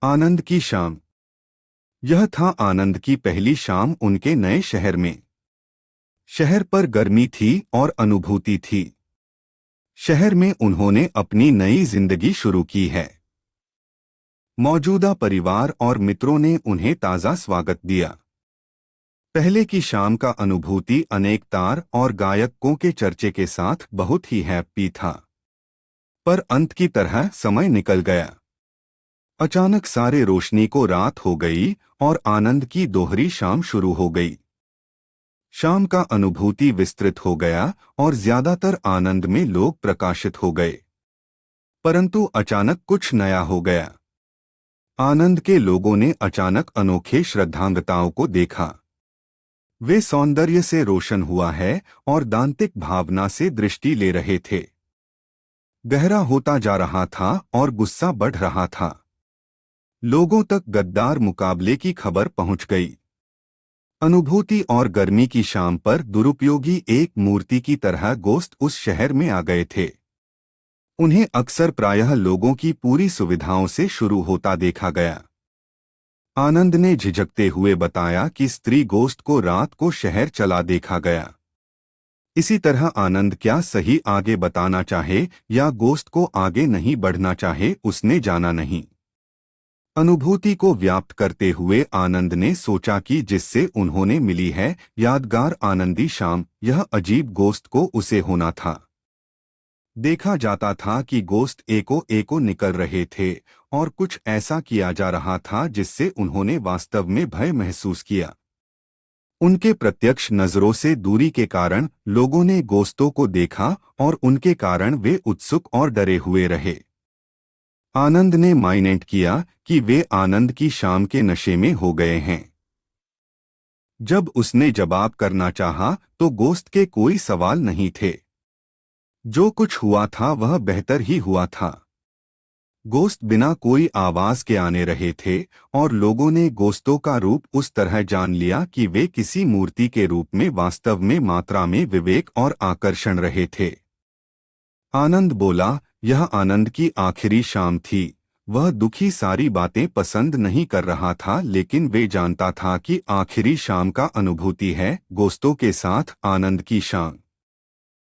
आनंद की शाम। यह था आनंद की पहली शाम उनके नए शहर में। शहर पर गर्मी थी और अनुभूति थी। शहर में उन्होंने अपनी नई जिंदगी शुरू की है। मौजूदा परिवार और मित्रों ने उन्हें ताज़ा स्वागत दिया। पहले की शाम का अनुभूति अनेक तार और गायकों के चर्चे के साथ बहुत ही हैप्पी था। पर अंत की तरह समय निकल गया। अचानक सारे रोशनी को रात हो गई और आनंद की दोहरी शाम शुरू हो गई। शाम का अनुभूति विस्तृत हो गया और ज्यादातर आनंद में लोग प्रकाशित हो गए। परंतु अचानक कुछ नया हो गया। आनंद के लोगों ने अचानक अनोखे श्रद्धांगताओं को देखा। वे सौंदर्य से रोशन हुआ है और दांतिक भावना से दृष्टि ले रहे थे। गहरा होता जा रहा था और गुस्सा बढ़ रहा था। लोगों तक गद्दार मुकाबले की खबर पहुंच गई। अनुभूति और गर्मी की शाम पर दुरुपयोगी एक मूर्ति की तरह गोश्त उस शहर में आ गए थे। उन्हें अक्सर प्रायः लोगों की पूरी सुविधाओं से शुरू होता देखा गया। आनंद ने झिझकते हुए बताया कि स्त्री गोश्त को रात को शहर चला देखा गया। इसी तरह आनंद क्या सही आगे बताना चाहे या गोश्त को आगे नहीं बढ़ना चाहे उसने जाना नहीं। अनुभूति को व्याप्त करते हुए आनंद ने सोचा कि जिससे उन्होंने मिली है यादगार आनंदी शाम, यह अजीब गोश्त को उसे होना था। देखा जाता था कि गोश्त एको निकल रहे थे और कुछ ऐसा किया जा रहा था जिससे उन्होंने वास्तव में भय महसूस किया। उनके प्रत्यक्ष नजरों से दूरी के कारण लोगों ने गोश्तों को देखा और उनके कारण वे उत्सुक और डरे हुए रहे। आनंद ने माइंड किया कि वे आनंद की शाम के नशे में हो गए हैं। जब उसने जवाब करना चाहा तो गोश्त के कोई सवाल नहीं थे। जो कुछ हुआ था वह बेहतर ही हुआ था। गोश्त बिना कोई आवाज के आने रहे थे और लोगों ने गोश्तों का रूप उस तरह जान लिया कि वे किसी मूर्ति के रूप में वास्तव में मात्रा में विवेक और आकर्षण रहे थे। आनंद बोला, यह आनंद की आखिरी शाम थी। वह दुखी सारी बातें पसंद नहीं कर रहा था, लेकिन वे जानता था कि आखिरी शाम का अनुभूति है गोश्तों के साथ आनंद की शाम।